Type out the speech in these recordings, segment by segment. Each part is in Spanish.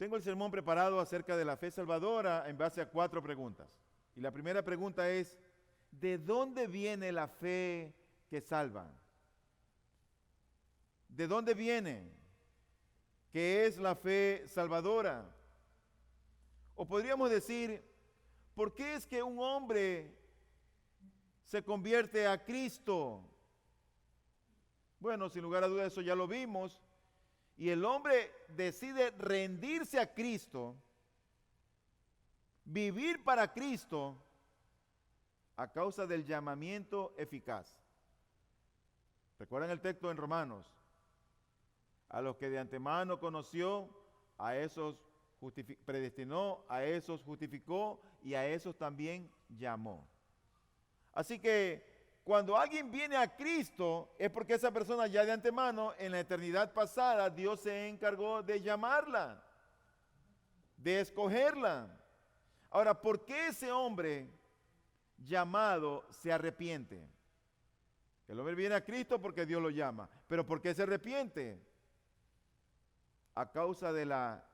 Tengo el sermón preparado acerca de la fe salvadora en base a 4 preguntas. Y la primera pregunta es, ¿de dónde viene la fe que salva? ¿De dónde viene? ¿Qué es la fe salvadora? O podríamos decir, ¿por qué es que un hombre se convierte a Cristo? Bueno, sin lugar a dudas eso ya lo vimos. Y el hombre decide rendirse a Cristo, vivir para Cristo, a causa del llamamiento eficaz. ¿Recuerdan el texto en Romanos? A los que de antemano conoció, a esos predestinó, a esos justificó y a esos también llamó. Así que cuando alguien viene a Cristo es porque esa persona ya de antemano, en la eternidad pasada, Dios se encargó de llamarla, de escogerla. Ahora, ¿por qué ese hombre llamado se arrepiente? El hombre viene a Cristo porque Dios lo llama. ¿Pero por qué se arrepiente? A causa de la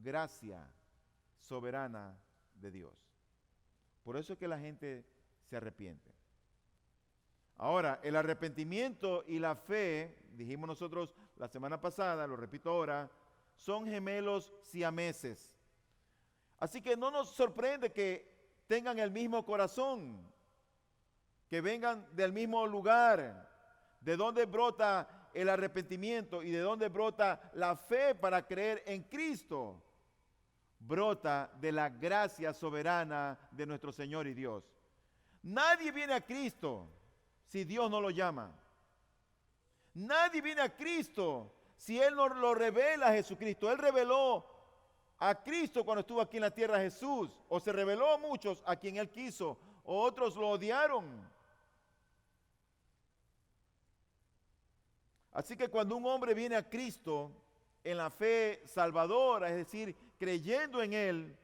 gracia soberana de Dios. Por eso es que la gente se arrepiente. Ahora, el arrepentimiento y la fe, dijimos nosotros la semana pasada, lo repito ahora, son gemelos siameses. Así que no nos sorprende que tengan el mismo corazón, que vengan del mismo lugar. ¿De dónde brota el arrepentimiento y de dónde brota la fe para creer en Cristo? Brota de la gracia soberana de nuestro Señor y Dios. Nadie viene a Cristo si Dios no lo llama. Nadie viene a Cristo si Él no lo revela a Jesucristo. Él reveló a Cristo cuando estuvo aquí en la tierra Jesús, o se reveló a muchos a quien Él quiso, o otros lo odiaron. Así que cuando un hombre viene a Cristo en la fe salvadora, es decir, creyendo en Él,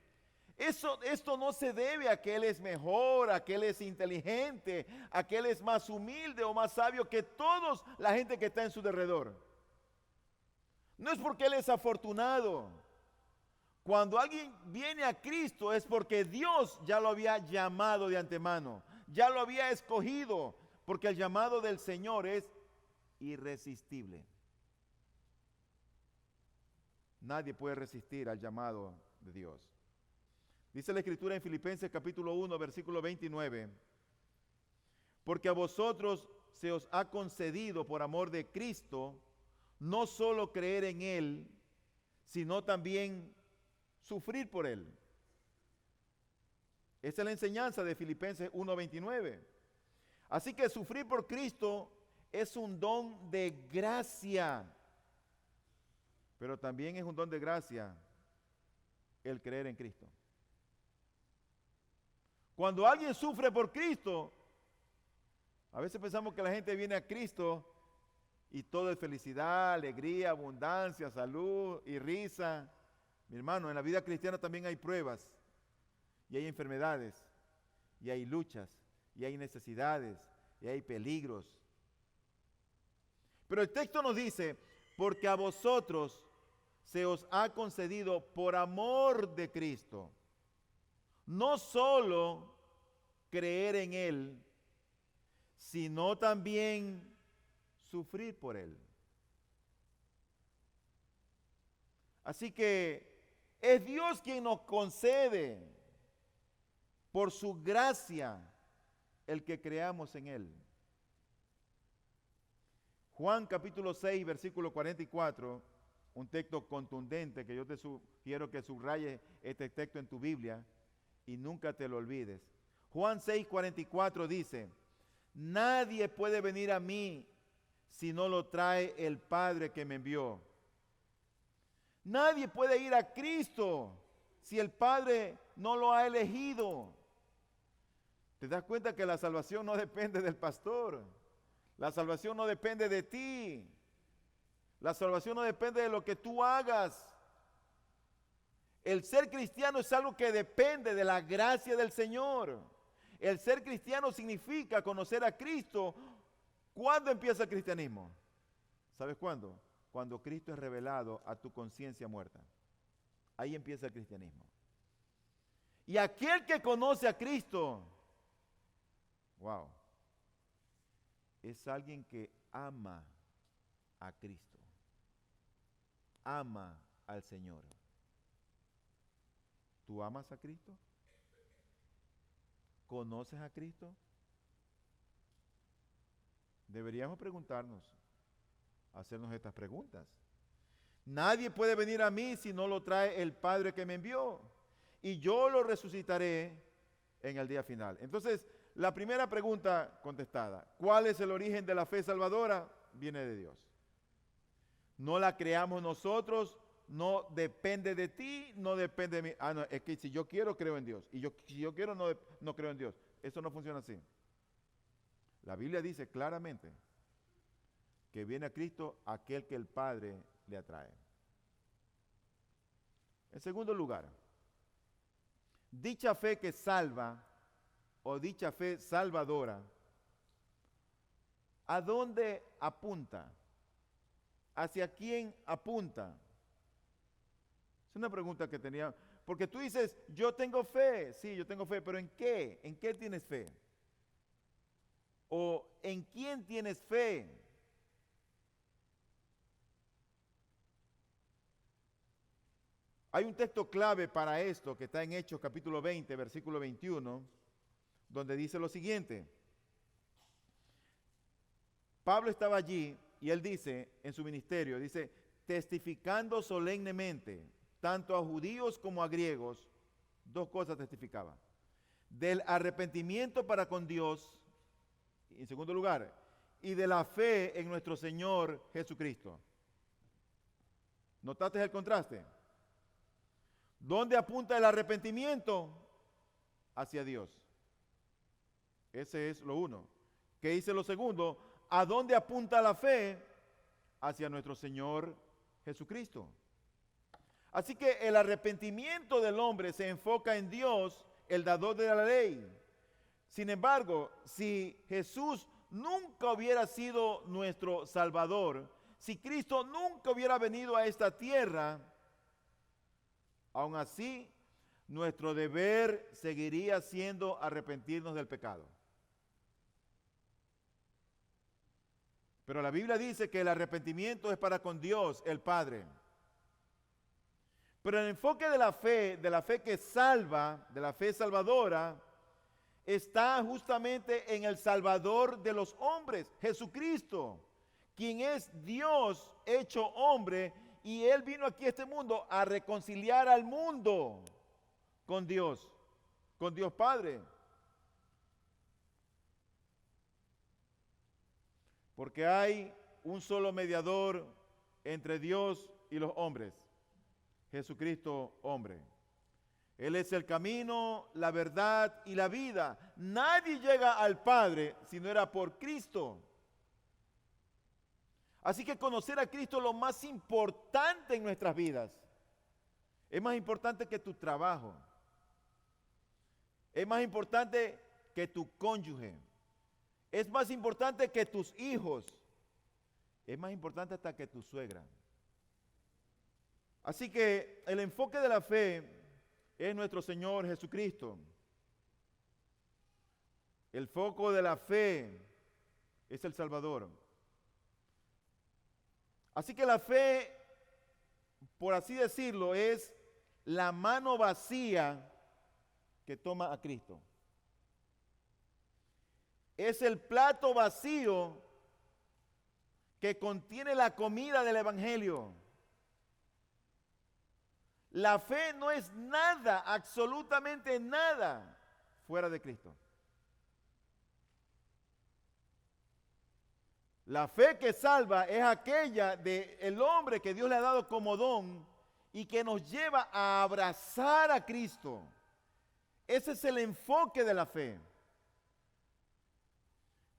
esto no se debe a que Él es mejor, a que Él es inteligente, a que Él es más humilde o más sabio que toda la gente que está en su derredor. No es porque Él es afortunado. Cuando alguien viene a Cristo es porque Dios ya lo había llamado de antemano, ya lo había escogido, porque el llamado del Señor es irresistible. Nadie puede resistir al llamado de Dios. Dice la Escritura en Filipenses capítulo 1, versículo 29, porque a vosotros se os ha concedido por amor de Cristo, no solo creer en Él, sino también sufrir por Él. Esa es la enseñanza de Filipenses 1:29. Así que sufrir por Cristo es un don de gracia, pero también es un don de gracia el creer en Cristo. Cuando alguien sufre por Cristo, a veces pensamos que la gente viene a Cristo y todo es felicidad, alegría, abundancia, salud y risa. Mi hermano, en la vida cristiana también hay pruebas, y hay enfermedades, y hay luchas, y hay necesidades, y hay peligros. Pero el texto nos dice, porque a vosotros se os ha concedido por amor de Cristo, no solo creer en Él, sino también sufrir por Él. Así que es Dios quien nos concede por su gracia el que creamos en Él. Juan capítulo 6, versículo 44, un texto contundente que yo te sugiero que subrayes este texto en tu Biblia y nunca te lo olvides. Juan 6, 44 dice, nadie puede venir a mí si no lo trae el Padre que me envió. Nadie puede ir a Cristo si el Padre no lo ha elegido. ¿Te das cuenta que la salvación no depende del pastor? La salvación no depende de ti. La salvación no depende de lo que tú hagas. El ser cristiano es algo que depende de la gracia del Señor. El ser cristiano significa conocer a Cristo. ¿Cuándo empieza el cristianismo? ¿Sabes cuándo? Cuando Cristo es revelado a tu conciencia muerta. Ahí empieza el cristianismo. Y aquel que conoce a Cristo, wow, es alguien que ama a Cristo, ama al Señor. ¿Tú amas a Cristo? ¿Conoces a Cristo? Deberíamos preguntarnos, hacernos estas preguntas. Nadie puede venir a mí si no lo trae el Padre que me envió, y yo lo resucitaré en el día final. Entonces, la primera pregunta contestada, ¿cuál es el origen de la fe salvadora? Viene de Dios. No la creamos nosotros, no depende de ti, no depende de mí. No, es que si yo quiero, creo en Dios. Y si yo quiero, no creo en Dios. Eso no funciona así. La Biblia dice claramente que viene a Cristo aquel que el Padre le atrae. En segundo lugar, dicha fe que salva o dicha fe salvadora, ¿a dónde apunta? ¿Hacia quién apunta? Es una pregunta que tenía, porque tú dices, yo tengo fe, sí, yo tengo fe, pero ¿en qué? ¿En qué tienes fe? ¿O en quién tienes fe? Hay un texto clave para esto que está en Hechos capítulo 20, versículo 21, donde dice lo siguiente. Pablo estaba allí y él dice en su ministerio, dice, testificando solemnemente, tanto a judíos como a griegos, dos cosas testificaba. Del arrepentimiento para con Dios, en segundo lugar, y de la fe en nuestro Señor Jesucristo. ¿Notaste el contraste? ¿Dónde apunta el arrepentimiento? Hacia Dios. Ese es lo uno. ¿Qué dice lo segundo? ¿A dónde apunta la fe? Hacia nuestro Señor Jesucristo. Así que el arrepentimiento del hombre se enfoca en Dios, el dador de la ley. Sin embargo, si Jesús nunca hubiera sido nuestro Salvador, si Cristo nunca hubiera venido a esta tierra, aún así, nuestro deber seguiría siendo arrepentirnos del pecado. Pero la Biblia dice que el arrepentimiento es para con Dios, el Padre. Pero el enfoque de la fe que salva, de la fe salvadora, está justamente en el Salvador de los hombres, Jesucristo, quien es Dios hecho hombre, y Él vino aquí a este mundo a reconciliar al mundo con Dios Padre. Porque hay un solo mediador entre Dios y los hombres, Jesucristo hombre. Él es el camino, la verdad y la vida. Nadie llega al Padre si no era por Cristo. Así que conocer a Cristo es lo más importante en nuestras vidas. Es más importante que tu trabajo. Es más importante que tu cónyuge. Es más importante que tus hijos. Es más importante hasta que tu suegra. Así que el enfoque de la fe es nuestro Señor Jesucristo. El foco de la fe es el Salvador. Así que la fe, por así decirlo, es la mano vacía que toma a Cristo. Es el plato vacío que contiene la comida del Evangelio. La fe no es nada, absolutamente nada, fuera de Cristo. La fe que salva es aquella del hombre que Dios le ha dado como don y que nos lleva a abrazar a Cristo. Ese es el enfoque de la fe.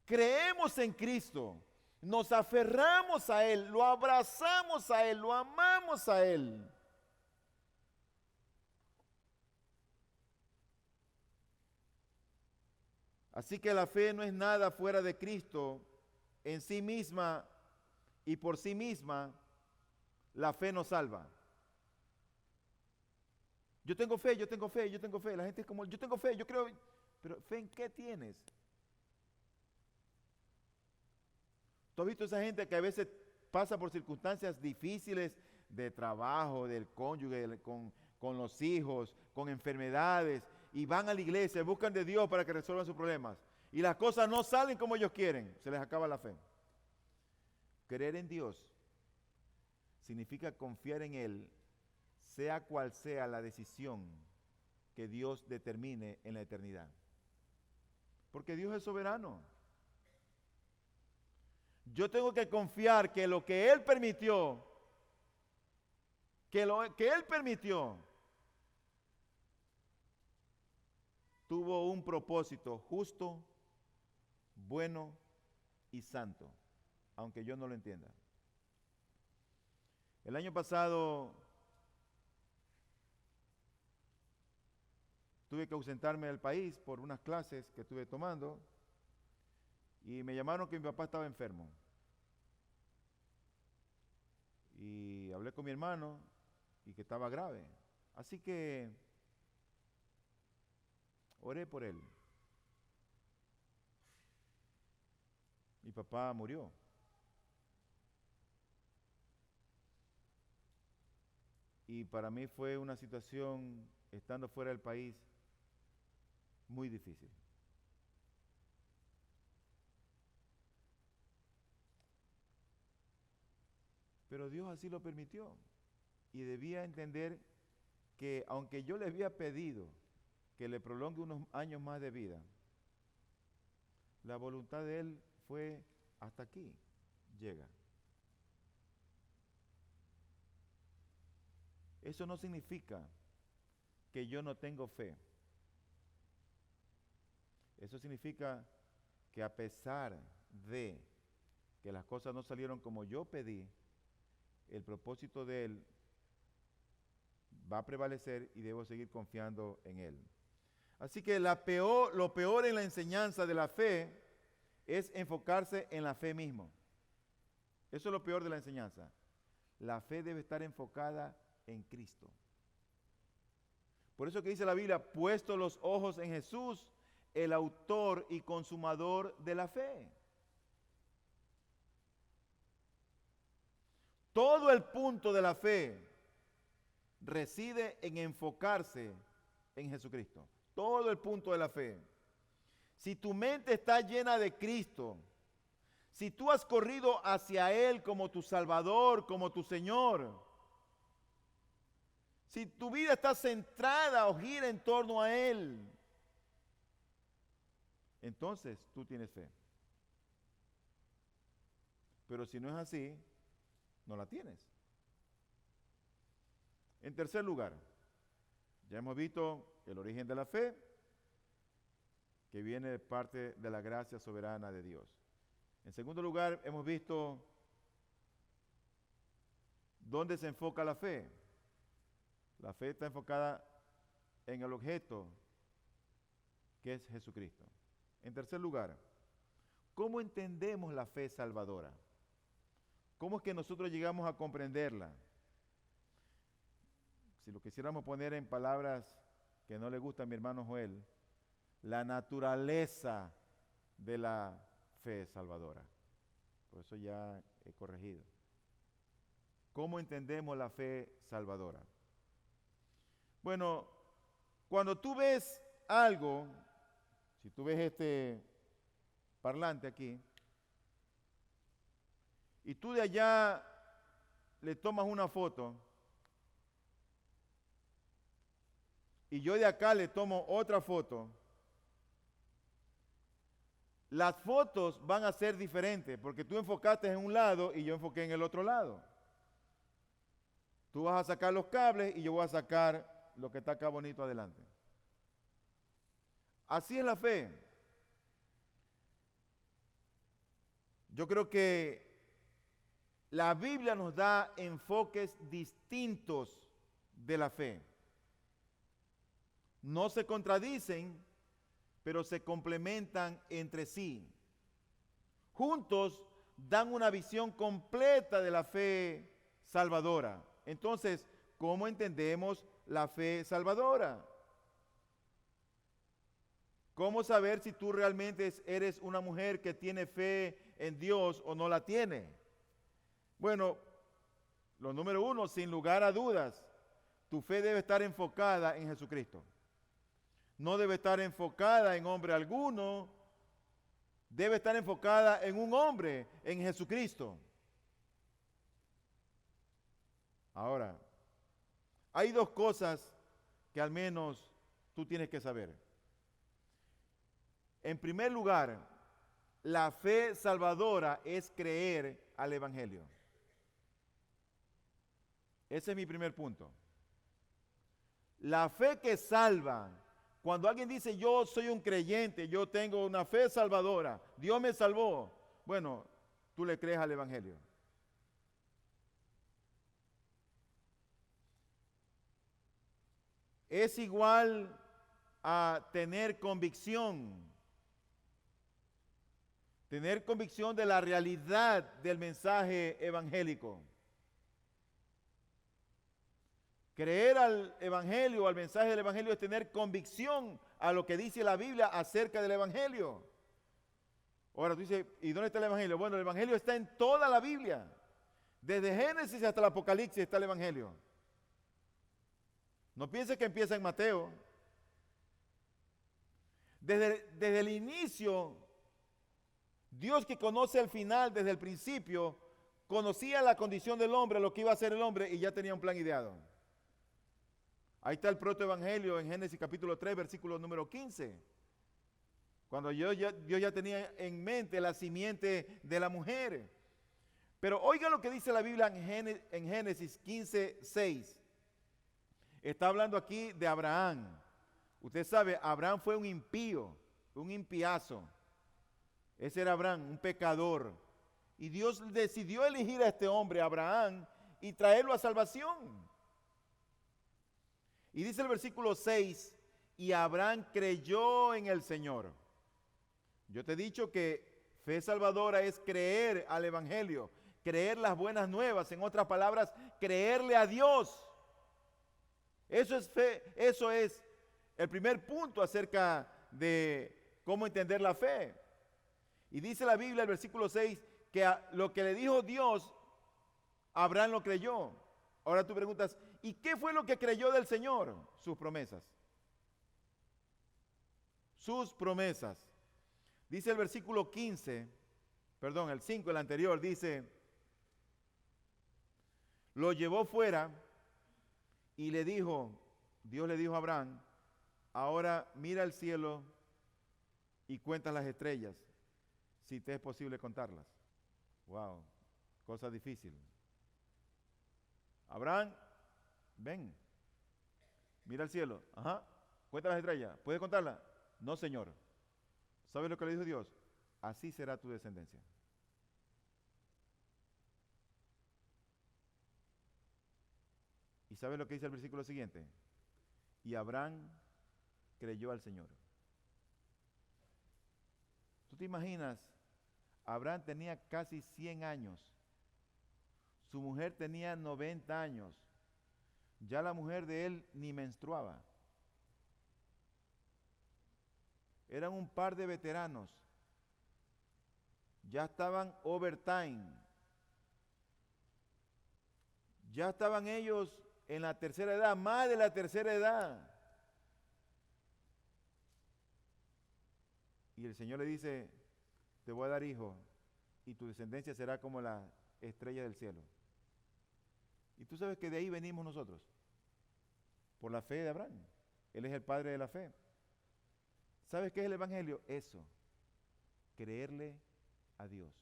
Creemos en Cristo, nos aferramos a Él, lo abrazamos a Él, lo amamos a Él. Así que la fe no es nada fuera de Cristo. En sí misma y por sí misma, la fe nos salva. Yo tengo fe, yo tengo fe, yo tengo fe. La gente es como, yo tengo fe, yo creo. Pero ¿fe en qué tienes? ¿Tú has visto esa gente que a veces pasa por circunstancias difíciles de trabajo, del cónyuge, con los hijos, con enfermedades, y van a la iglesia, buscan de Dios para que resuelvan sus problemas, y las cosas no salen como ellos quieren, se les acaba la fe? Creer en Dios significa confiar en Él, sea cual sea la decisión que Dios determine en la eternidad. Porque Dios es soberano. Yo tengo que confiar que lo que Él permitió, tuvo un propósito justo, bueno y santo, aunque yo no lo entienda. El año pasado tuve que ausentarme del país por unas clases que estuve tomando y me llamaron que mi papá estaba enfermo. Y hablé con mi hermano y que estaba grave. Así que oré por él. Mi papá murió. Y para mí fue una situación, estando fuera del país, muy difícil. Pero Dios así lo permitió. Y debía entender que aunque yo le había pedido que le prolongue unos años más de vida, la voluntad de Él fue hasta aquí, llega. Eso no significa que yo no tengo fe. Eso significa que a pesar de que las cosas no salieron como yo pedí, el propósito de Él va a prevalecer y debo seguir confiando en Él. Así que lo peor en la enseñanza de la fe es enfocarse en la fe mismo. Eso es lo peor de la enseñanza. La fe debe estar enfocada en Cristo. Por eso que dice la Biblia, puesto los ojos en Jesús, el autor y consumador de la fe. Todo el punto de la fe reside en enfocarse en Jesucristo. Todo el punto de la fe. Si tu mente está llena de Cristo, si tú has corrido hacia Él como tu Salvador, como tu Señor, si tu vida está centrada o gira en torno a Él, entonces tú tienes fe. Pero si no es así, no la tienes. En tercer lugar, ya hemos visto el origen de la fe, que viene de parte de la gracia soberana de Dios. En segundo lugar, hemos visto dónde se enfoca la fe. La fe está enfocada en el objeto, que es Jesucristo. En tercer lugar, ¿cómo entendemos la fe salvadora? ¿Cómo es que nosotros llegamos a comprenderla? Si lo quisiéramos poner en palabras que no le gustan a mi hermano Joel, la naturaleza de la fe salvadora. Por eso ya he corregido. ¿Cómo entendemos la fe salvadora? Bueno, cuando tú ves algo, si tú ves este parlante aquí, y tú de allá le tomas una foto, y yo de acá le tomo otra foto, las fotos van a ser diferentes, porque tú enfocaste en un lado y yo enfoqué en el otro lado. Tú vas a sacar los cables y yo voy a sacar lo que está acá bonito adelante. Así es la fe. Yo creo que la Biblia nos da enfoques distintos de la fe. No se contradicen, pero se complementan entre sí. Juntos dan una visión completa de la fe salvadora. Entonces, cómo entendemos la fe salvadora. ¿Cómo saber si tú realmente eres una mujer que tiene fe en Dios o no la tiene? Bueno, lo número uno, sin lugar a dudas, tu fe debe estar enfocada en Jesucristo. No debe estar enfocada en hombre alguno, debe estar enfocada en un hombre, en Jesucristo. Ahora, hay dos cosas que al menos tú tienes que saber. En primer lugar, la fe salvadora es creer al Evangelio. Ese es mi primer punto. La fe que salva, cuando alguien dice yo soy un creyente, yo tengo una fe salvadora, Dios me salvó, bueno, tú le crees al Evangelio. Es igual a tener convicción de la realidad del mensaje evangélico. Creer al evangelio, al mensaje del evangelio, es tener convicción a lo que dice la Biblia acerca del evangelio. Ahora tú dices, ¿y dónde está el evangelio? Bueno, el evangelio está en toda la Biblia. Desde Génesis hasta el Apocalipsis está el evangelio. No pienses que empieza en Mateo. Desde el inicio, Dios, que conoce el final desde el principio, conocía la condición del hombre, lo que iba a hacer el hombre, y ya tenía un plan ideado. Ahí está el protoevangelio en Génesis capítulo 3, versículo número 15. Cuando Dios ya tenía en mente la simiente de la mujer. Pero oiga lo que dice la Biblia en Génesis 15, 6. Está hablando aquí de Abraham. Usted sabe, Abraham fue un impío, un impiazo. Ese era Abraham, un pecador. Y Dios decidió elegir a este hombre, Abraham, y traerlo a salvación. Y dice el versículo 6, y Abraham creyó en el Señor. Yo te he dicho que fe salvadora es creer al evangelio, creer las buenas nuevas, en otras palabras, creerle a Dios. Eso es fe, eso es el primer punto acerca de cómo entender la fe. Y dice la Biblia, el versículo 6, que lo que le dijo Dios, Abraham lo creyó. Ahora tú preguntas, ¿y qué fue lo que creyó del Señor? Sus promesas. Sus promesas. Dice el versículo 15, perdón, el 5, el anterior, dice, lo llevó fuera y le dijo, Dios le dijo a Abraham, ahora mira al cielo y cuenta las estrellas, si te es posible contarlas. Wow, cosa difícil. Abraham, ven, mira al cielo, ajá, cuenta las estrellas, ¿puedes contarlas? No, Señor. ¿Sabes lo que le dijo Dios? Así será tu descendencia. ¿Y sabes lo que dice el versículo siguiente? Y Abraham creyó al Señor. ¿Tú te imaginas? Abraham tenía casi 100 años. Su mujer tenía 90 años. Ya la mujer de él ni menstruaba. Eran un par de veteranos. Ya estaban overtime. Ya estaban ellos en la tercera edad, más de la tercera edad. Y el Señor le dice, te voy a dar hijo y tu descendencia será como la estrella del cielo. Y tú sabes que de ahí venimos nosotros, por la fe de Abraham. Él es el padre de la fe. ¿Sabes qué es el evangelio? Eso, creerle a Dios.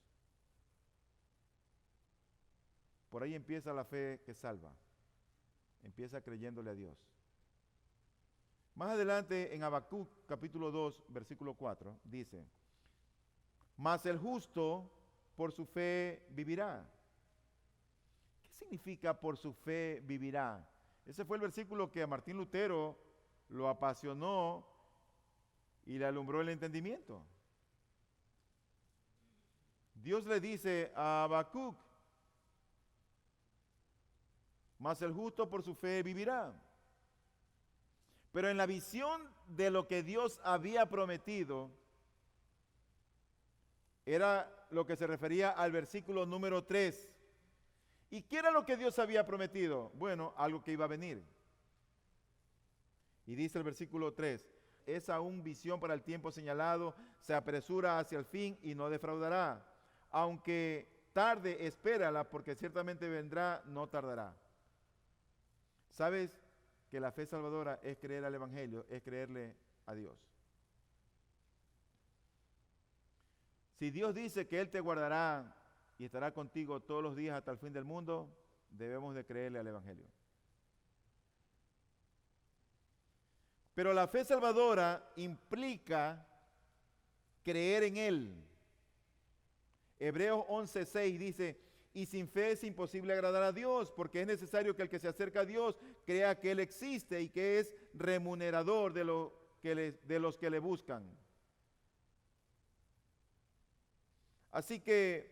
Por ahí empieza la fe que salva. Empieza creyéndole a Dios. Más adelante en Habacuc capítulo 2 versículo 4 dice, mas el justo por su fe vivirá. ¿Qué significa por su fe vivirá? Ese fue el versículo que a Martín Lutero lo apasionó y le alumbró el entendimiento. Dios le dice a Habacuc, mas el justo por su fe vivirá. Pero en la visión de lo que Dios había prometido, era lo que se refería al versículo número 3. ¿Y qué era lo que Dios había prometido? Bueno, algo que iba a venir. Y dice el versículo 3, es aún visión para el tiempo señalado, se apresura hacia el fin y no defraudará. Aunque tarde, espérala, porque ciertamente vendrá, no tardará. ¿Sabes que la fe salvadora es creer al Evangelio, es creerle a Dios? Si Dios dice que Él te guardará y estará contigo todos los días hasta el fin del mundo, debemos de creerle al Evangelio. Pero la fe salvadora implica creer en Él. Hebreos 11:6 dice, y sin fe es imposible agradar a Dios, porque es necesario que el que se acerca a Dios crea que Él existe y que es remunerador de los que le buscan. Así que,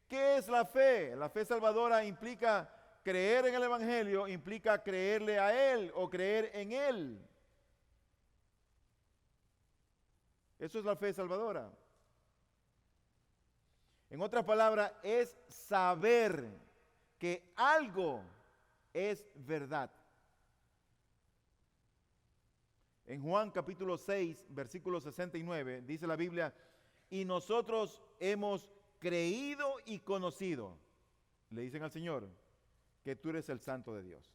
¿qué es la fe? La fe salvadora implica creer en el Evangelio, implica creerle a Él o creer en Él. Eso es la fe salvadora. En otras palabras, es saber que algo es verdad. En Juan capítulo 6, versículo 69, dice la Biblia, y nosotros hemos creído y conocido, le dicen al Señor, que tú eres el Santo de Dios.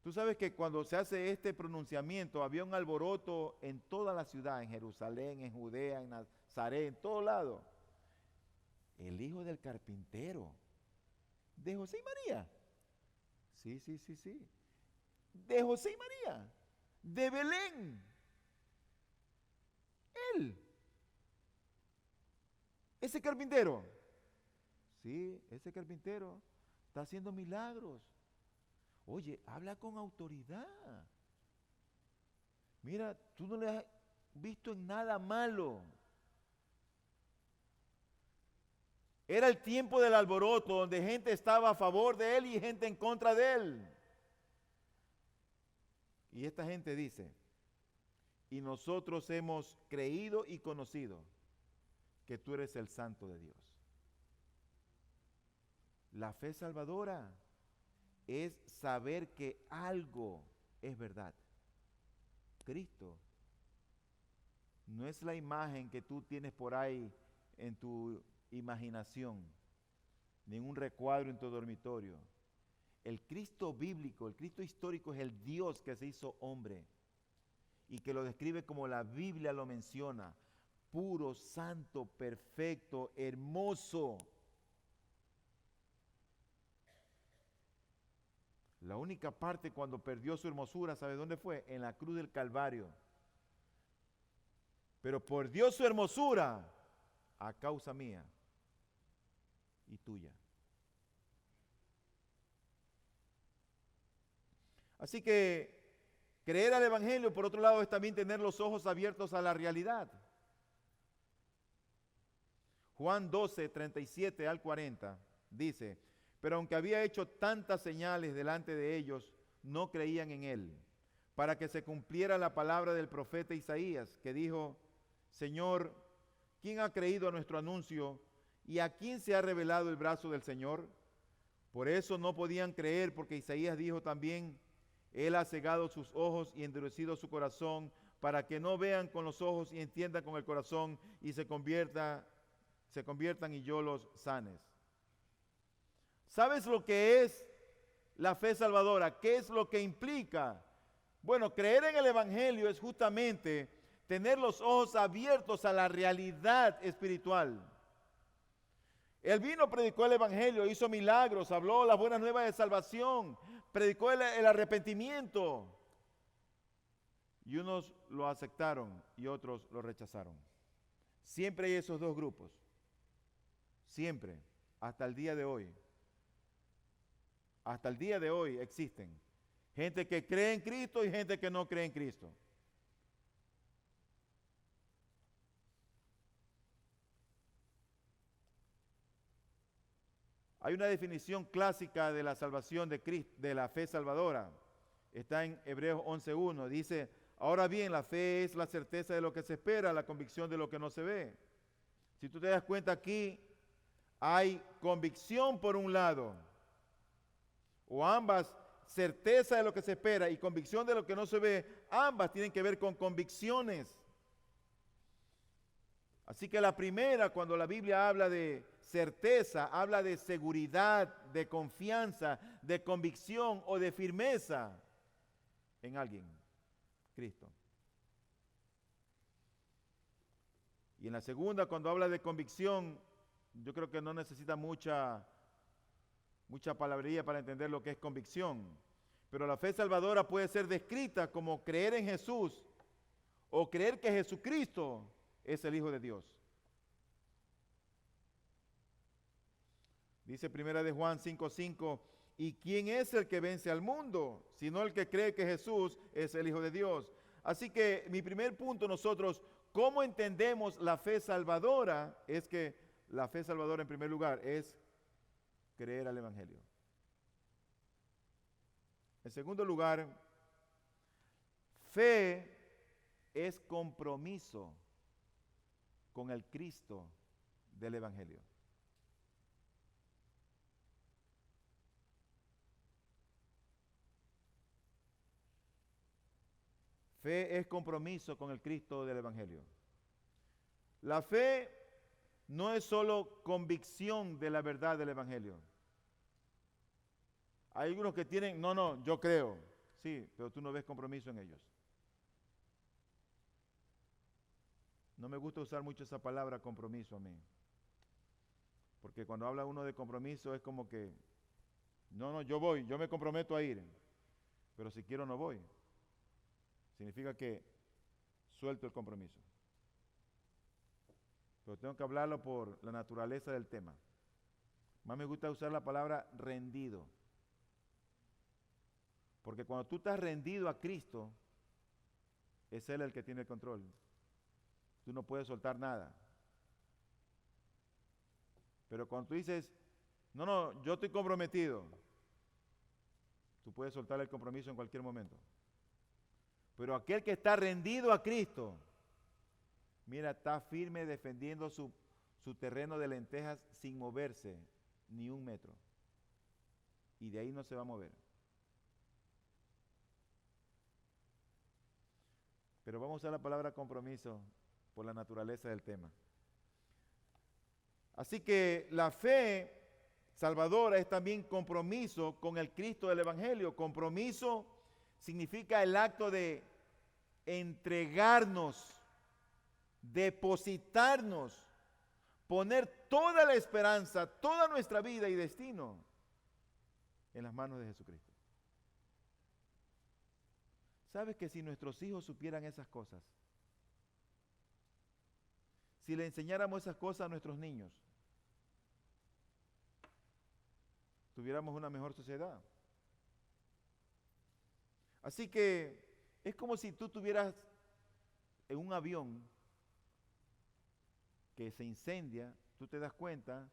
Tú sabes que cuando se hace este pronunciamiento, había un alboroto en toda la ciudad, en Jerusalén, en Judea, en Nazaret, en todo lado. El hijo del carpintero, de José y María. Sí. De José y María, de Belén. Él. Ese carpintero. Sí, ese carpintero está haciendo milagros. Oye, habla con autoridad. Mira, tú no le has visto en nada malo. Era el tiempo del alboroto, donde gente estaba a favor de él y gente en contra de él. Y esta gente dice, y nosotros hemos creído y conocido que tú eres el Santo de Dios. La fe salvadora es saber que algo es verdad. Cristo no es la imagen que tú tienes por ahí en tu imaginación, ni un recuadro en tu dormitorio. El Cristo bíblico, el Cristo histórico es el Dios que se hizo hombre y que lo describe como la Biblia lo menciona: puro, santo, perfecto, hermoso. La única parte cuando perdió su hermosura, ¿sabe dónde fue? En la cruz del Calvario. Pero perdió su hermosura a causa mía y tuya. Así que creer al Evangelio, por otro lado, es también tener los ojos abiertos a la realidad. Juan 12, 37 al 40 dice: pero aunque había hecho tantas señales delante de ellos, no creían en él, para que se cumpliera la palabra del profeta Isaías, que dijo: Señor, ¿quién ha creído a nuestro anuncio? ¿Y a quién se ha revelado el brazo del Señor? Por eso no podían creer, porque Isaías dijo también: Él ha cegado sus ojos y endurecido su corazón, para que no vean con los ojos y entiendan con el corazón, y se conviertan y yo los sanes. ¿Sabes lo que es la fe salvadora? ¿Qué es lo que implica? Bueno, creer en el Evangelio es justamente tener los ojos abiertos a la realidad espiritual. Él vino, predicó el Evangelio, hizo milagros, habló las buenas nuevas de salvación, predicó el arrepentimiento. Y unos lo aceptaron y otros lo rechazaron. Siempre hay esos dos grupos. Siempre, hasta el día de hoy. Hasta el día de hoy existen gente que cree en Cristo y gente que no cree en Cristo. Hay una definición clásica de la salvación de Cristo, de la fe salvadora. Está en Hebreos 11:1. Dice, ahora bien, la fe es la certeza de lo que se espera, la convicción de lo que no se ve. Si tú te das cuenta aquí, hay convicción por un lado, o ambas, certeza de lo que se espera y convicción de lo que no se ve, ambas tienen que ver con convicciones. Así que la primera, cuando la Biblia habla de certeza, habla de seguridad, de confianza, de convicción o de firmeza en alguien, Cristo. Y en la segunda, cuando habla de convicción, yo creo que no necesita mucha palabrería para entender lo que es convicción. Pero la fe salvadora puede ser descrita como creer en Jesús o creer que Jesucristo es el Hijo de Dios. Dice 1 de Juan 5:5, ¿y quién es el que vence al mundo? Sino el que cree que Jesús es el Hijo de Dios. Así que mi primer punto nosotros, ¿cómo entendemos la fe salvadora? Es que la fe salvadora en primer lugar es creer al Evangelio. En segundo lugar, fe es compromiso con el Cristo del Evangelio. Fe es compromiso con el Cristo del Evangelio. La fe no es solo convicción de la verdad del Evangelio. Hay algunos que tienen, no, yo creo, sí, pero tú no ves compromiso en ellos. No me gusta usar mucho esa palabra compromiso a mí. Porque cuando habla uno de compromiso es como que, no, yo voy, yo me comprometo a ir, pero si quiero no voy. Significa que suelto el compromiso. Pero tengo que hablarlo por la naturaleza del tema. Más me gusta usar la palabra rendido. Porque cuando tú estás rendido a Cristo, es Él el que tiene el control. Tú no puedes soltar nada. Pero cuando tú dices, no, yo estoy comprometido, tú puedes soltar el compromiso en cualquier momento. Pero aquel que está rendido a Cristo, mira, está firme defendiendo su terreno de lentejas sin moverse ni un metro. Y de ahí no se va a mover. Pero vamos a usar la palabra compromiso por la naturaleza del tema. Así que la fe salvadora es también compromiso con el Cristo del Evangelio. Compromiso significa el acto de entregarnos, depositarnos, poner toda la esperanza, toda nuestra vida y destino en las manos de Jesucristo. ¿Sabes que si nuestros hijos supieran esas cosas, si le enseñáramos esas cosas a nuestros niños, tuviéramos una mejor sociedad? Así que es como si tú estuvieras en un avión que se incendia, tú te das cuenta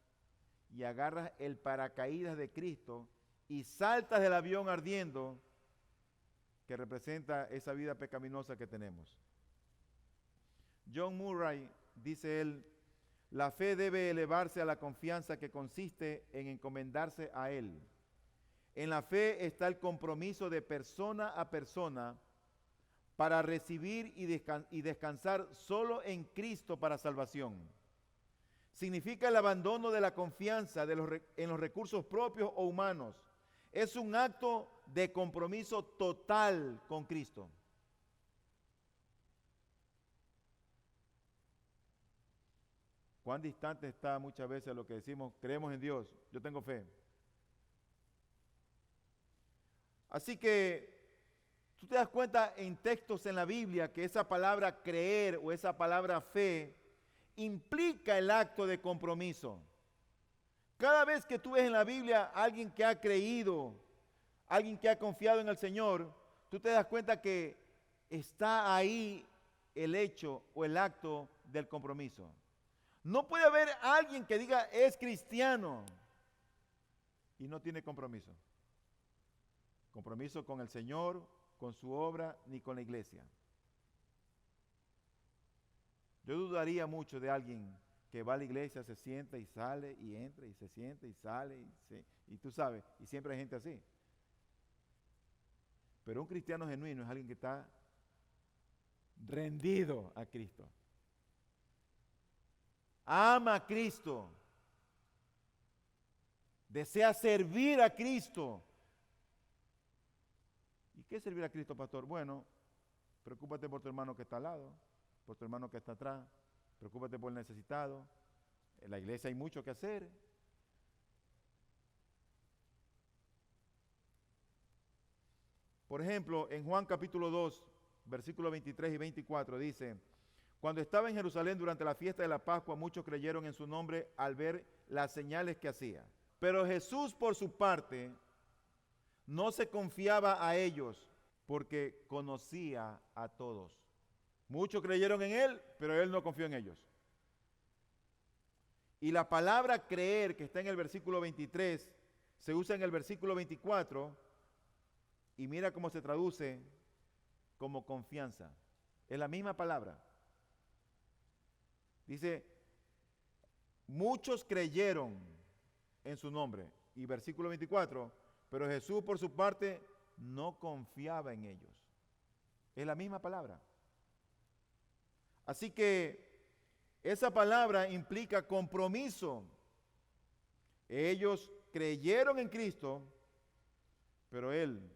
y agarras el paracaídas de Cristo y saltas del avión ardiendo, que representa esa vida pecaminosa que tenemos. John Murray, dice él, la fe debe elevarse a la confianza que consiste en encomendarse a Él. En la fe está el compromiso de persona a persona para recibir y descansar solo en Cristo para salvación. Significa el abandono de la confianza en los recursos propios o humanos. Es un acto de compromiso total con Cristo. ¿Cuán distante está muchas veces lo que decimos, creemos en Dios, yo tengo fe? Así que tú te das cuenta en textos en la Biblia que esa palabra creer o esa palabra fe implica el acto de compromiso. Cada vez que tú ves en la Biblia a alguien que ha creído, alguien que ha confiado en el Señor, tú te das cuenta que está ahí el hecho o el acto del compromiso. No puede haber alguien que diga es cristiano y no tiene compromiso. Compromiso con el Señor, con su obra, ni con la iglesia. Yo dudaría mucho de alguien que va a la iglesia, se sienta y sale y entra y se sienta y sale y tú sabes, y siempre hay gente así. Pero un cristiano genuino es alguien que está rendido a Cristo. Ama a Cristo. Desea servir a Cristo. ¿Y qué es servir a Cristo, pastor? Bueno, preocúpate por tu hermano que está al lado, por tu hermano que está atrás, preocúpate por el necesitado. En la iglesia hay mucho que hacer. Por ejemplo, en Juan capítulo 2, versículos 23 y 24 dice: cuando estaba en Jerusalén durante la fiesta de la Pascua, muchos creyeron en su nombre al ver las señales que hacía. Pero Jesús, por su parte, no se confiaba a ellos porque conocía a todos. Muchos creyeron en él, pero él no confió en ellos. Y la palabra creer, que está en el versículo 23, se usa en el versículo 24, y mira cómo se traduce como confianza. Es la misma palabra. Dice, muchos creyeron en su nombre. Y versículo 24, pero Jesús por su parte no confiaba en ellos. Es la misma palabra. Así que esa palabra implica compromiso. Ellos creyeron en Cristo, pero Él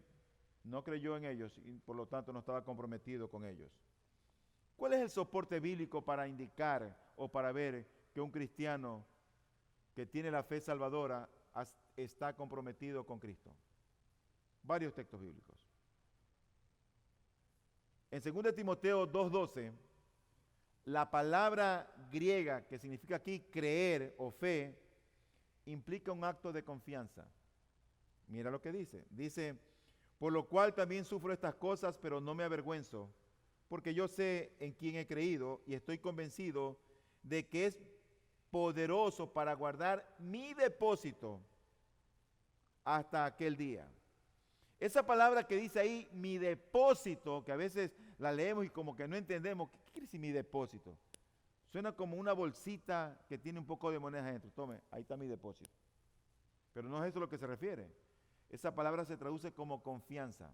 no creyó en ellos y por lo tanto no estaba comprometido con ellos. ¿Cuál es el soporte bíblico para indicar o para ver que un cristiano que tiene la fe salvadora está comprometido con Cristo? Varios textos bíblicos. En 2 Timoteo 2:12, la palabra griega que significa aquí creer o fe, implica un acto de confianza. Mira lo que dice. Dice, por lo cual también sufro estas cosas, pero no me avergüenzo, porque yo sé en quién he creído y estoy convencido de que es poderoso para guardar mi depósito hasta aquel día. Esa palabra que dice ahí, mi depósito, que a veces la leemos y como que no entendemos, ¿qué quiere decir mi depósito? Suena como una bolsita que tiene un poco de monedas adentro. Tome, ahí está mi depósito. Pero no es eso a lo que se refiere. Esa palabra se traduce como confianza.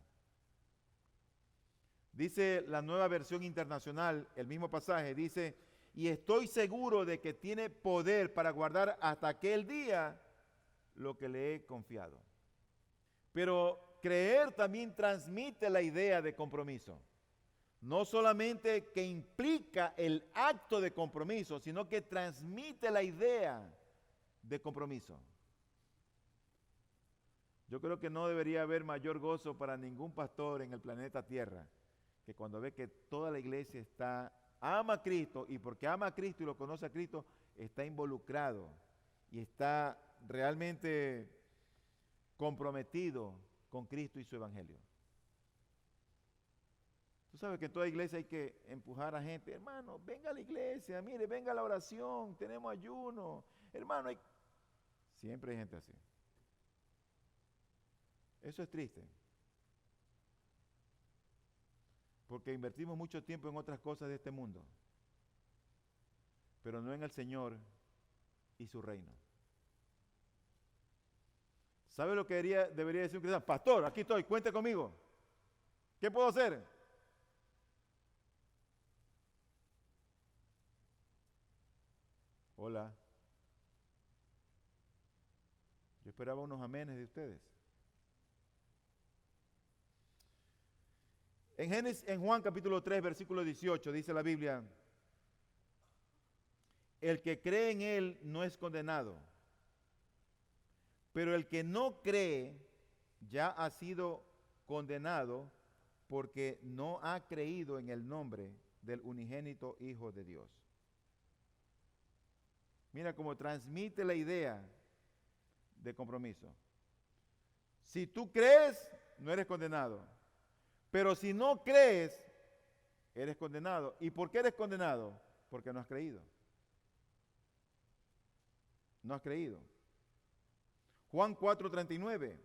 Dice la Nueva Versión Internacional, el mismo pasaje, dice, y estoy seguro de que tiene poder para guardar hasta aquel día lo que le he confiado. Pero creer también transmite la idea de compromiso. No solamente que implica el acto de compromiso, sino que transmite la idea de compromiso. Yo creo que no debería haber mayor gozo para ningún pastor en el planeta Tierra que cuando ve que toda la iglesia ama a Cristo, y porque ama a Cristo y lo conoce a Cristo, está involucrado y está realmente comprometido con Cristo y su evangelio. Tú sabes que en toda iglesia hay que empujar a gente, hermano, venga a la iglesia, mire, venga a la oración, tenemos ayuno, hermano, siempre hay gente así. Eso es triste. Porque invertimos mucho tiempo en otras cosas de este mundo, pero no en el Señor y su reino. ¿Sabe lo que debería decir un cristiano? Pastor, aquí estoy, cuente conmigo. ¿Qué puedo hacer? Hola. Yo esperaba unos amenes de ustedes. En Juan capítulo 3, versículo 18, dice la Biblia, el que cree en él no es condenado, pero el que no cree ya ha sido condenado porque no ha creído en el nombre del unigénito Hijo de Dios. Mira cómo transmite la idea de compromiso. Si tú crees, no eres condenado. Pero si no crees, eres condenado. ¿Y por qué eres condenado? Porque no has creído. No has creído. Juan 4:39.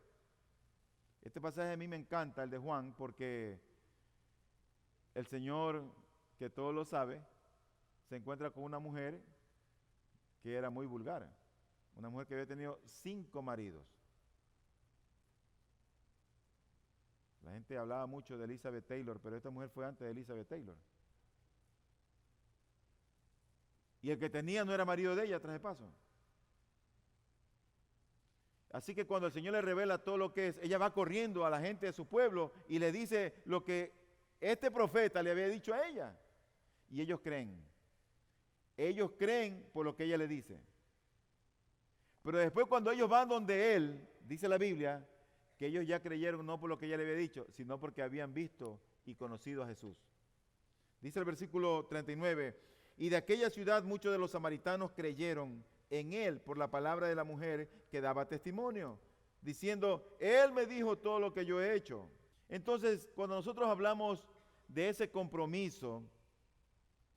Este pasaje a mí me encanta, el de Juan, porque el Señor, que todo lo sabe, se encuentra con una mujer que era muy vulgar. Una mujer que había tenido 5 maridos. La gente hablaba mucho de Elizabeth Taylor, pero esta mujer fue antes de Elizabeth Taylor. Y el que tenía no era marido de ella, tras de paso. Así que cuando el Señor le revela todo lo que es, ella va corriendo a la gente de su pueblo y le dice lo que este profeta le había dicho a ella. Y ellos creen. Ellos creen por lo que ella le dice. Pero después cuando ellos van donde él, dice la Biblia, que ellos ya creyeron no por lo que ella le había dicho, sino porque habían visto y conocido a Jesús. Dice el versículo 39, y de aquella ciudad muchos de los samaritanos creyeron en él por la palabra de la mujer que daba testimonio, diciendo, él me dijo todo lo que yo he hecho. Entonces, cuando nosotros hablamos de ese compromiso,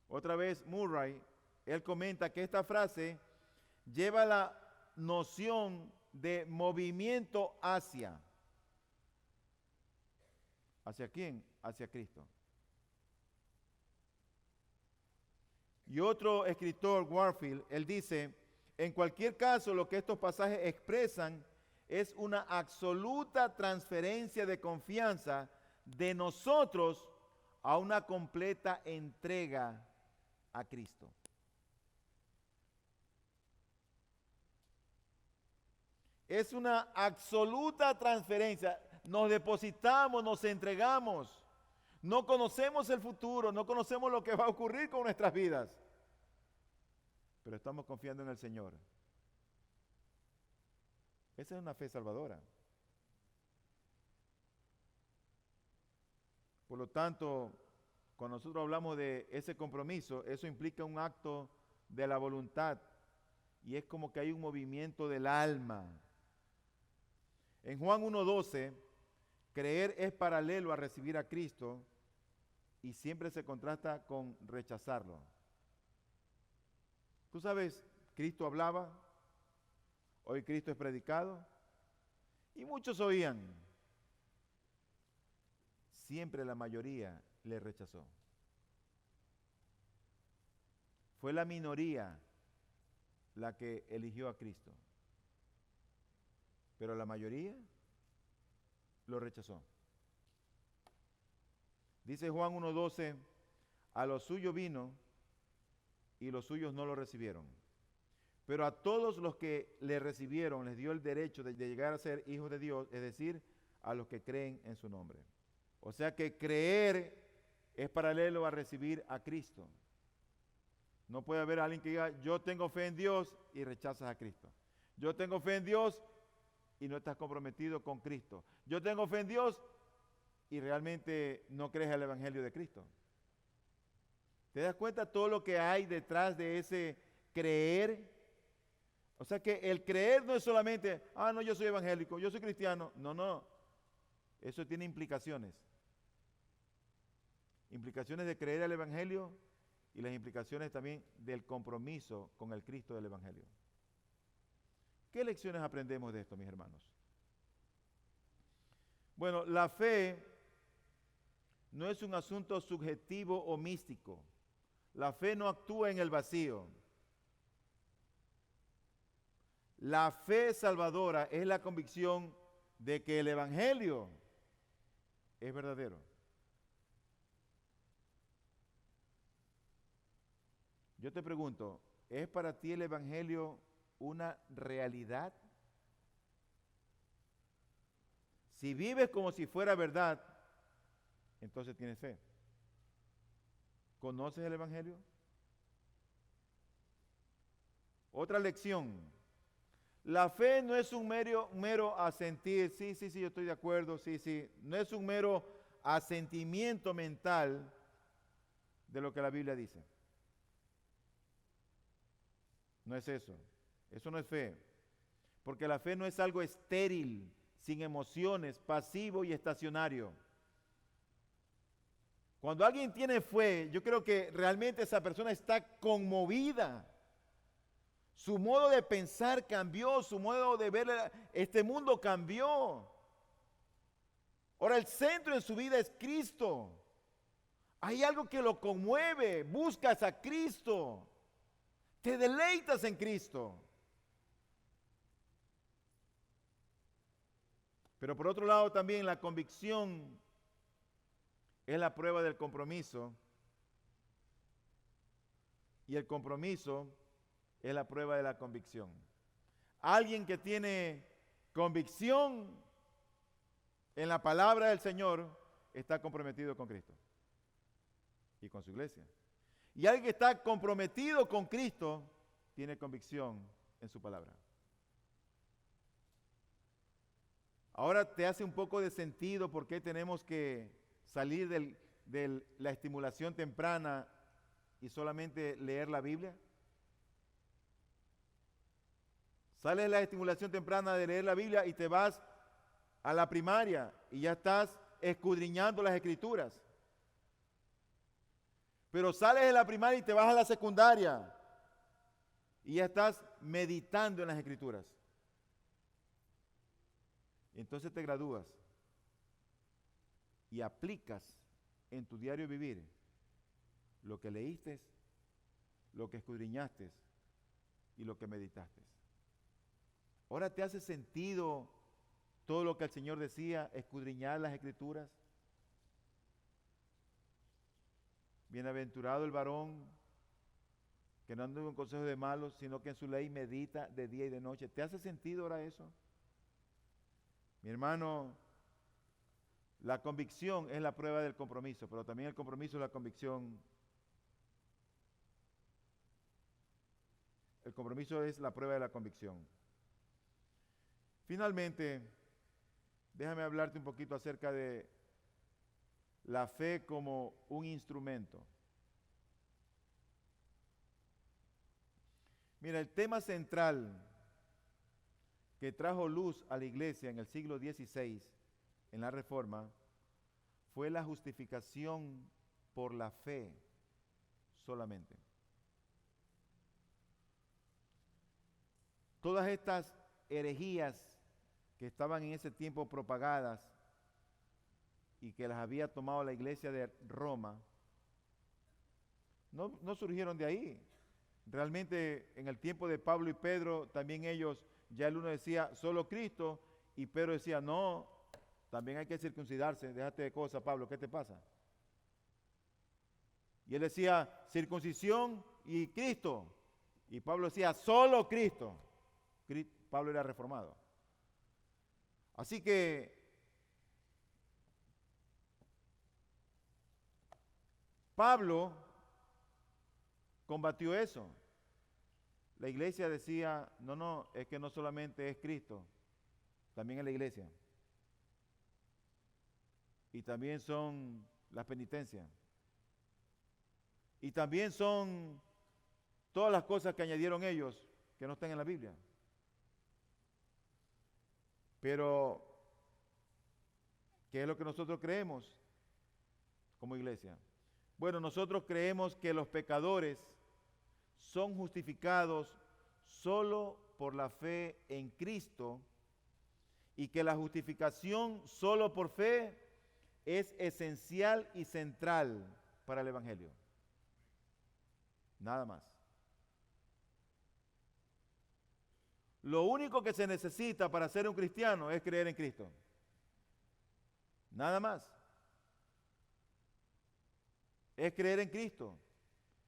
otra vez Murray, él comenta que esta frase lleva la noción de movimiento hacia. ¿Hacia quién? Hacia Cristo. Y otro escritor, Warfield, él dice, en cualquier caso lo que estos pasajes expresan es una absoluta transferencia de confianza de nosotros a una completa entrega a Cristo. Es una absoluta transferencia. Nos depositamos, nos entregamos. No conocemos el futuro, no conocemos lo que va a ocurrir con nuestras vidas. Pero estamos confiando en el Señor. Esa es una fe salvadora. Por lo tanto, cuando nosotros hablamos de ese compromiso, eso implica un acto de la voluntad. Y es como que hay un movimiento del alma. En Juan 1:12, creer es paralelo a recibir a Cristo y siempre se contrasta con rechazarlo. Tú sabes, Cristo hablaba, hoy Cristo es predicado y muchos oían. Siempre la mayoría le rechazó. Fue la minoría la que eligió a Cristo. Pero la mayoría lo rechazó. Dice Juan 1:12, a los suyos vino y los suyos no lo recibieron. Pero a todos los que le recibieron les dio el derecho de llegar a ser hijos de Dios, es decir, a los que creen en su nombre. O sea que creer es paralelo a recibir a Cristo. No puede haber alguien que diga, yo tengo fe en Dios y rechazas a Cristo. Yo tengo fe en Dios y no estás comprometido con Cristo. Yo tengo fe en Dios y realmente no crees el Evangelio de Cristo. ¿Te das cuenta todo lo que hay detrás de ese creer? O sea que el creer no es solamente, no, yo soy evangélico, yo soy cristiano. No. Eso tiene implicaciones. Implicaciones de creer el Evangelio y las implicaciones también del compromiso con el Cristo del Evangelio. ¿Qué lecciones aprendemos de esto, mis hermanos? Bueno, la fe no es un asunto subjetivo o místico. La fe no actúa en el vacío. La fe salvadora es la convicción de que el Evangelio es verdadero. Yo te pregunto, ¿es para ti el Evangelio una realidad? Si vives como si fuera verdad, entonces tienes fe. ¿Conoces el Evangelio? Otra lección. La fe no es un mero asentir, sí, yo estoy de acuerdo, sí. No es un mero asentimiento mental de lo que la Biblia dice. No es eso. Eso no es fe. Porque la fe no es algo estéril, sin emociones, pasivo y estacionario. Cuando alguien tiene fe, yo creo que realmente esa persona está conmovida. Su modo de pensar cambió, su modo de ver este mundo cambió. Ahora el centro en su vida es Cristo. Hay algo que lo conmueve, buscas a Cristo, te deleitas en Cristo. Pero por otro lado también la convicción es la prueba del compromiso y el compromiso es la prueba de la convicción. Alguien que tiene convicción en la palabra del Señor está comprometido con Cristo y con su iglesia. Y alguien que está comprometido con Cristo tiene convicción en su palabra. Ahora te hace un poco de sentido por qué tenemos que salir de la estimulación temprana y solamente leer la Biblia. Sales de la estimulación temprana de leer la Biblia y te vas a la primaria y ya estás escudriñando las Escrituras. Pero sales de la primaria y te vas a la secundaria y ya estás meditando en las Escrituras. Entonces te gradúas y aplicas en tu diario vivir lo que leíste, lo que escudriñaste y lo que meditaste. Ahora te hace sentido todo lo que el Señor decía, escudriñar las Escrituras. Bienaventurado el varón que no anda en consejo de malos, sino que en su ley medita de día y de noche. ¿Te hace sentido ahora eso? Mi hermano, la convicción es la prueba del compromiso, pero también el compromiso es la convicción. El compromiso es la prueba de la convicción. Finalmente, déjame hablarte un poquito acerca de la fe como un instrumento. Mira, el tema central que trajo luz a la iglesia en el siglo XVI, en la Reforma, fue la justificación por la fe solamente. Todas estas herejías que estaban en ese tiempo propagadas y que las había tomado la iglesia de Roma, no surgieron de ahí. Realmente en el tiempo de Pablo y Pedro, también ellos, ya el uno decía solo Cristo y Pedro decía no, también hay que circuncidarse, déjate de cosas, Pablo, ¿qué te pasa? Y él decía circuncisión y Cristo, y Pablo decía solo Cristo. Pablo era reformado. Así que Pablo combatió eso. La iglesia decía, no, es que no solamente es Cristo, también es la iglesia. Y también son las penitencias. Y también son todas las cosas que añadieron ellos que no están en la Biblia. Pero, ¿qué es lo que nosotros creemos como iglesia? Bueno, nosotros creemos que los pecadores son justificados solo por la fe en Cristo y que la justificación solo por fe es esencial y central para el Evangelio. Nada más. Lo único que se necesita para ser un cristiano es creer en Cristo. Nada más. Es creer en Cristo.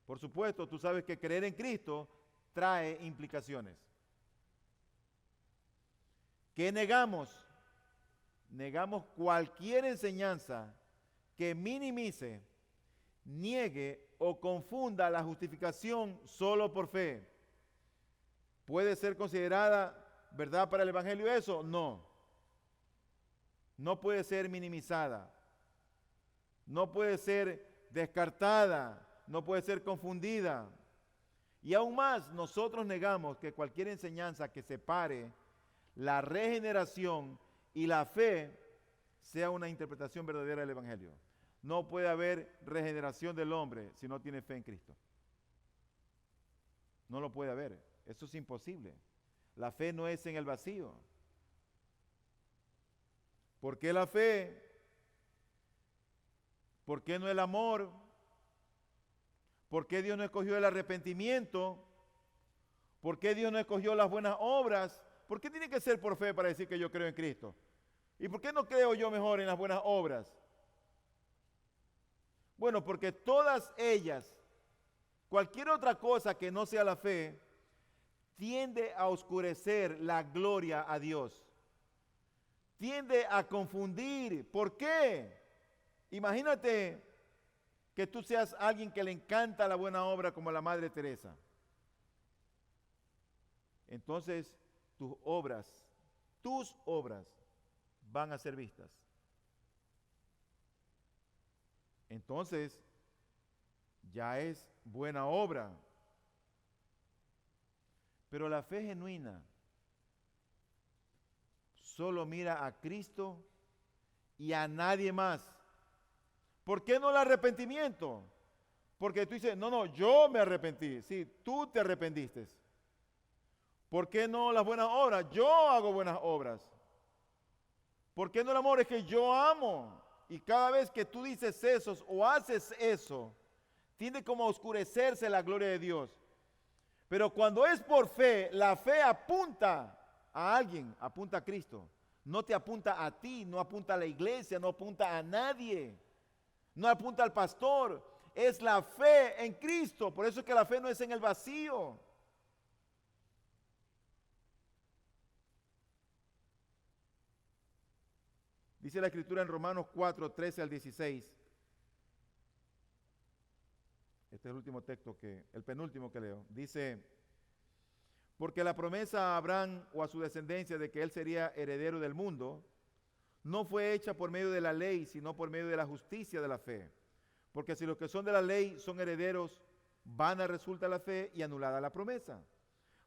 Por supuesto, tú sabes que creer en Cristo trae implicaciones. ¿Qué negamos? Negamos cualquier enseñanza que minimice, niegue o confunda la justificación solo por fe. ¿Puede ser considerada verdad para el Evangelio eso? No. No puede ser minimizada. No puede ser descartada. No puede ser confundida. Y aún más, nosotros negamos que cualquier enseñanza que separe la regeneración y la fe sea una interpretación verdadera del Evangelio. No puede haber regeneración del hombre si no tiene fe en Cristo. No lo puede haber. Eso es imposible. La fe no es en el vacío. ¿Por qué la fe? ¿Por qué no el amor? ¿Por qué Dios no escogió el arrepentimiento? ¿Por qué Dios no escogió las buenas obras? ¿Por qué tiene que ser por fe para decir que yo creo en Cristo? ¿Y por qué no creo yo mejor en las buenas obras? Bueno, porque todas ellas, cualquier otra cosa que no sea la fe, tiende a oscurecer la gloria a Dios. Tiende a confundir. ¿Por qué? Imagínate que tú seas alguien que le encanta la buena obra como la Madre Teresa. Entonces, tus obras van a ser vistas. Entonces, ya es buena obra. Pero la fe genuina solo mira a Cristo y a nadie más. ¿Por qué no el arrepentimiento? Porque tú dices, no, yo me arrepentí. Sí, tú te arrepentiste. ¿Por qué no las buenas obras? Yo hago buenas obras. ¿Por qué no el amor? Es que yo amo. Y cada vez que tú dices eso o haces eso, tiende como a oscurecerse la gloria de Dios. Pero cuando es por fe, la fe apunta a alguien, apunta a Cristo. No te apunta a ti, no apunta a la iglesia, no apunta a nadie. No apunta al pastor. Es la fe en Cristo. Por eso es que la fe no es en el vacío. Dice la Escritura en Romanos 4, 13 al 16. Este es el último texto el penúltimo que leo. Dice, porque la promesa a Abraham o a su descendencia de que él sería heredero del mundo, no fue hecha por medio de la ley, sino por medio de la justicia de la fe. Porque si los que son de la ley son herederos, vana resulta la fe y anulada la promesa.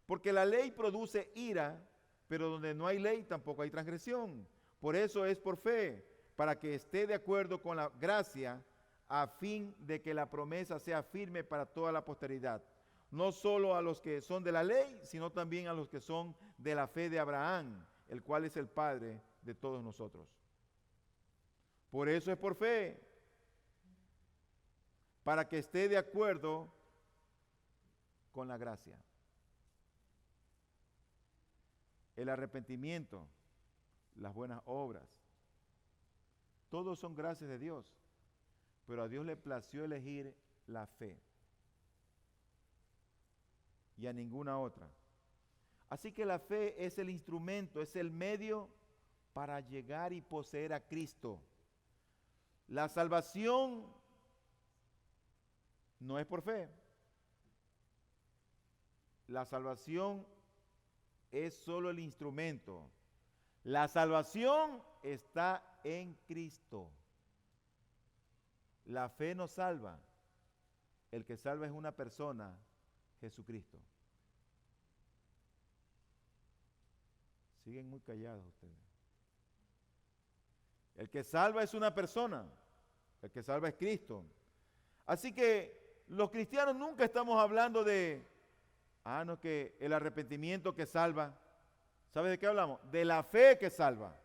Porque la ley produce ira, pero donde no hay ley tampoco hay transgresión. Por eso es por fe, para que esté de acuerdo con la gracia, a fin de que la promesa sea firme para toda la posteridad. No solo a los que son de la ley, sino también a los que son de la fe de Abraham, el cual es el Padre de todos nosotros. Por eso es por fe, para que esté de acuerdo con la gracia. El arrepentimiento, las buenas obras, todos son gracias de Dios, pero a Dios le plació elegir la fe y a ninguna otra. Así que la fe es el instrumento, es el medio para llegar y poseer a Cristo. La salvación no es por fe. La salvación es solo el instrumento. La salvación está en Cristo. La fe no salva. El que salva es una persona, Jesucristo. Siguen muy callados ustedes. El que salva es una persona. El que salva es Cristo. Así que los cristianos nunca estamos hablando de, no, que el arrepentimiento que salva. ¿Sabes de qué hablamos? De la fe que salva.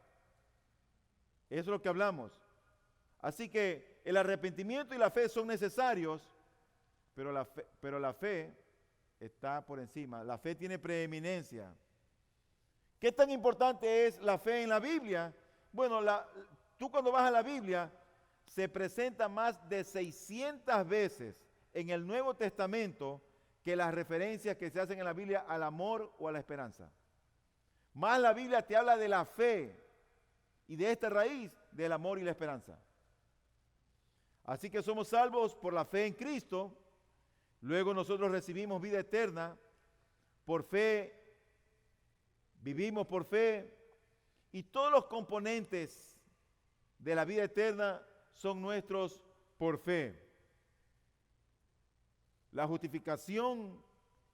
Eso es lo que hablamos. Así que el arrepentimiento y la fe son necesarios, pero la fe está por encima. La fe tiene preeminencia. ¿Qué tan importante es la fe en la Biblia? Bueno, tú cuando vas a la Biblia, se presenta más de 600 veces en el Nuevo Testamento que las referencias que se hacen en la Biblia al amor o a la esperanza. Más la Biblia te habla de la fe y de esta raíz del amor y la esperanza. Así que somos salvos por la fe en Cristo, luego nosotros recibimos vida eterna, por fe, vivimos por fe, y todos los componentes de la vida eterna son nuestros por fe. La justificación,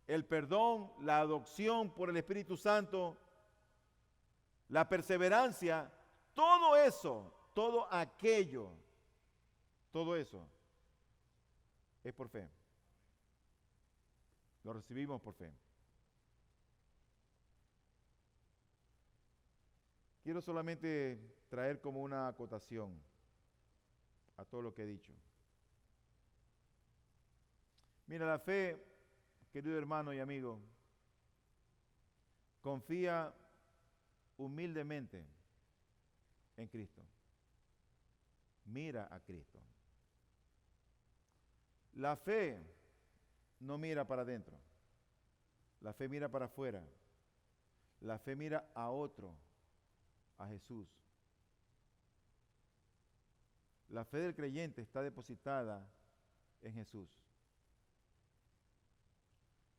el perdón, la adopción por el Espíritu Santo, la perseverancia, todo eso, todo aquello, todo eso es por fe. Lo recibimos por fe. Quiero solamente traer como una acotación a todo lo que he dicho. Mira, la fe, querido hermano y amigo, confía humildemente en Cristo. Mira a Cristo. La fe no mira para adentro. La fe mira para afuera. La fe mira a otro, a Jesús. La fe del creyente está depositada en Jesús.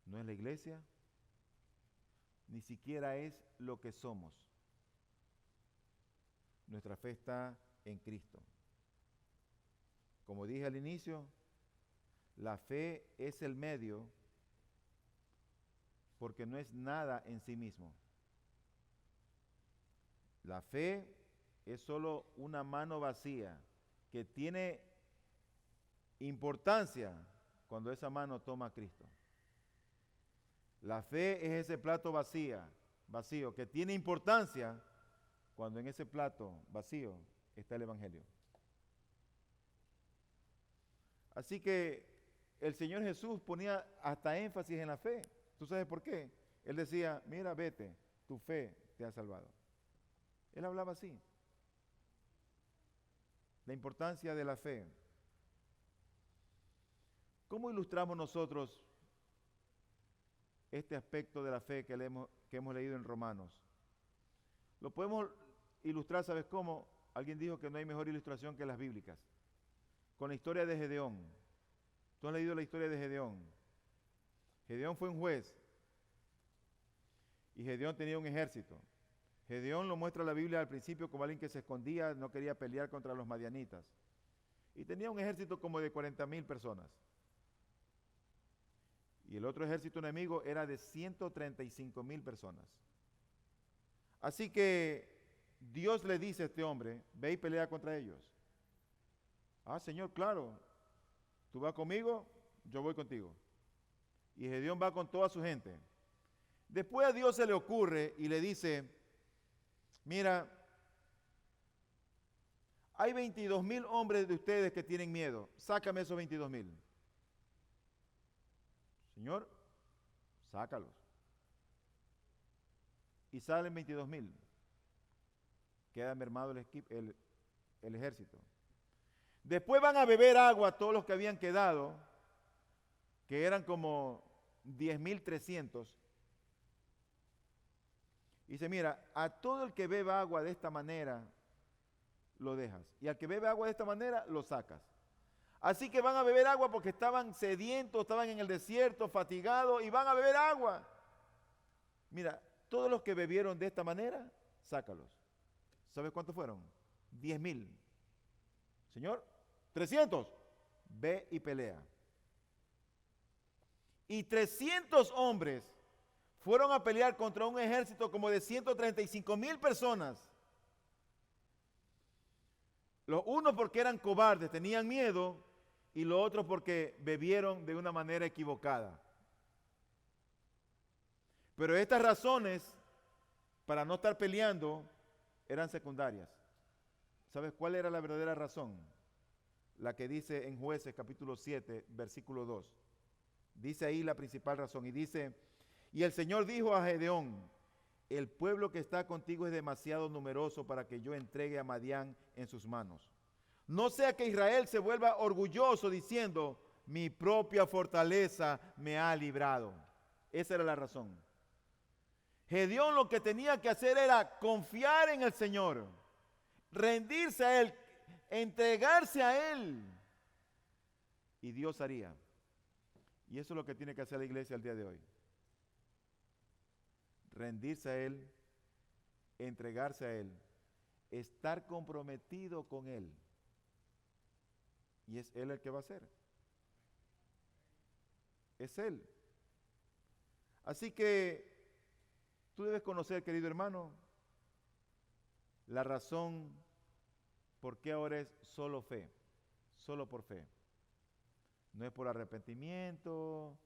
No es la iglesia, ni siquiera es lo que somos. Nuestra fe está en Cristo. Como dije al inicio, la fe es el medio porque no es nada en sí mismo. La fe es solo una mano vacía que tiene importancia cuando esa mano toma a Cristo. La fe es ese plato vacío que tiene importancia cuando en ese plato vacío está el Evangelio. Así que el Señor Jesús ponía hasta énfasis en la fe. ¿Tú sabes por qué? Él decía, mira, vete, tu fe te ha salvado. Él hablaba así. La importancia de la fe. ¿Cómo ilustramos nosotros este aspecto de la fe que hemos leído en Romanos? Lo podemos ilustrar, ¿sabes cómo? Alguien dijo que no hay mejor ilustración que las bíblicas. Con la historia de Gedeón. ¿Tú has leído la historia de Gedeón? Gedeón fue un juez. Y Gedeón tenía un ejército. Gedeón lo muestra la Biblia al principio como alguien que se escondía, no quería pelear contra los madianitas. Y tenía un ejército como de 40,000 personas. Y el otro ejército enemigo era de 135,000 personas. Así que Dios le dice a este hombre, ve y pelea contra ellos. Ah, Señor, claro, tú vas conmigo, yo voy contigo. Y Gedeón va con toda su gente. Después a Dios se le ocurre y le dice, mira, hay 22,000 hombres de ustedes que tienen miedo, sácame esos 22,000. Señor, sácalos. Y salen 22,000. Queda mermado el ejército. Después van a beber agua todos los que habían quedado, que eran como 10,300. Y dice, mira, a todo el que beba agua de esta manera, lo dejas. Y al que bebe agua de esta manera, lo sacas. Así que van a beber agua porque estaban sedientos, estaban en el desierto, fatigados, y van a beber agua. Mira, todos los que bebieron de esta manera, sácalos. ¿Sabes cuántos fueron? 10,000. Señor, 300. Ve y pelea. Y 300 hombres fueron a pelear contra un ejército como de 135,000 personas. Los unos porque eran cobardes, tenían miedo, y los otros porque bebieron de una manera equivocada. Pero estas razones para no estar peleando eran secundarias. ¿Sabes cuál era la verdadera razón? La que dice en Jueces capítulo 7, versículo 2. Dice ahí la principal razón y dice, y el Señor dijo a Gedeón, el pueblo que está contigo es demasiado numeroso para que yo entregue a Madián en sus manos. No sea que Israel se vuelva orgulloso diciendo, mi propia fortaleza me ha librado. Esa era la razón. Gedeón lo que tenía que hacer era confiar en el Señor, rendirse a Él, entregarse a Él. Y Dios haría. Y eso es lo que tiene que hacer la iglesia el día de hoy. Rendirse a Él, entregarse a Él, estar comprometido con Él. Y es Él el que va a hacer. Es Él. Así que tú debes conocer, querido hermano, la razón por qué ahora es solo fe, solo por fe. No es por arrepentimiento,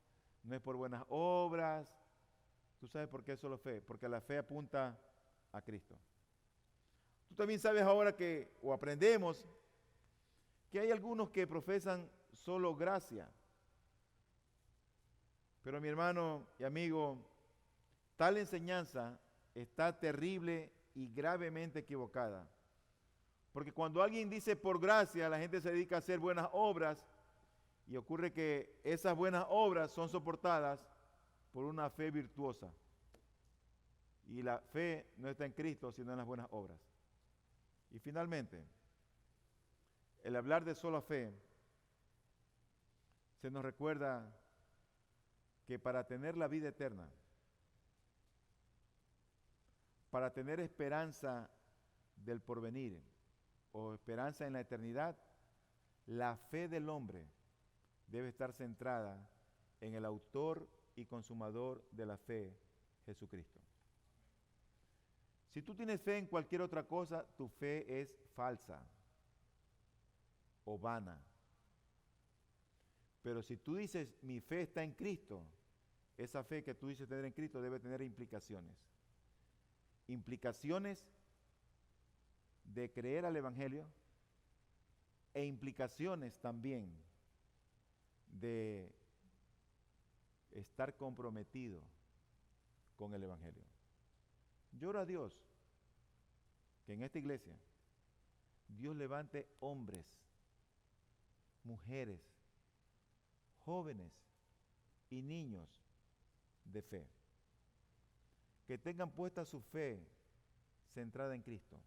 no es por buenas obras. ¿Tú sabes por qué es solo fe? Porque la fe apunta a Cristo. Tú también sabes ahora que, o aprendemos, que hay algunos que profesan solo gracia. Pero mi hermano y amigo, tal enseñanza está terrible y gravemente equivocada. Porque cuando alguien dice por gracia, la gente se dedica a hacer buenas obras y ocurre que esas buenas obras son soportadas por una fe virtuosa. Y la fe no está en Cristo, sino en las buenas obras. Y finalmente, el hablar de sola fe se nos recuerda que para tener la vida eterna, para tener esperanza del porvenir o esperanza en la eternidad, la fe del hombre debe estar centrada en el autor y consumador de la fe, Jesucristo. Si tú tienes fe en cualquier otra cosa, tu fe es falsa o vana. Pero si tú dices, mi fe está en Cristo, esa fe que tú dices tener en Cristo debe tener implicaciones. Implicaciones de creer al Evangelio e implicaciones también de estar comprometido con el Evangelio. Yo oro a Dios que en esta iglesia Dios levante hombres, mujeres, jóvenes y niños de fe, que tengan puesta su fe centrada en Cristo.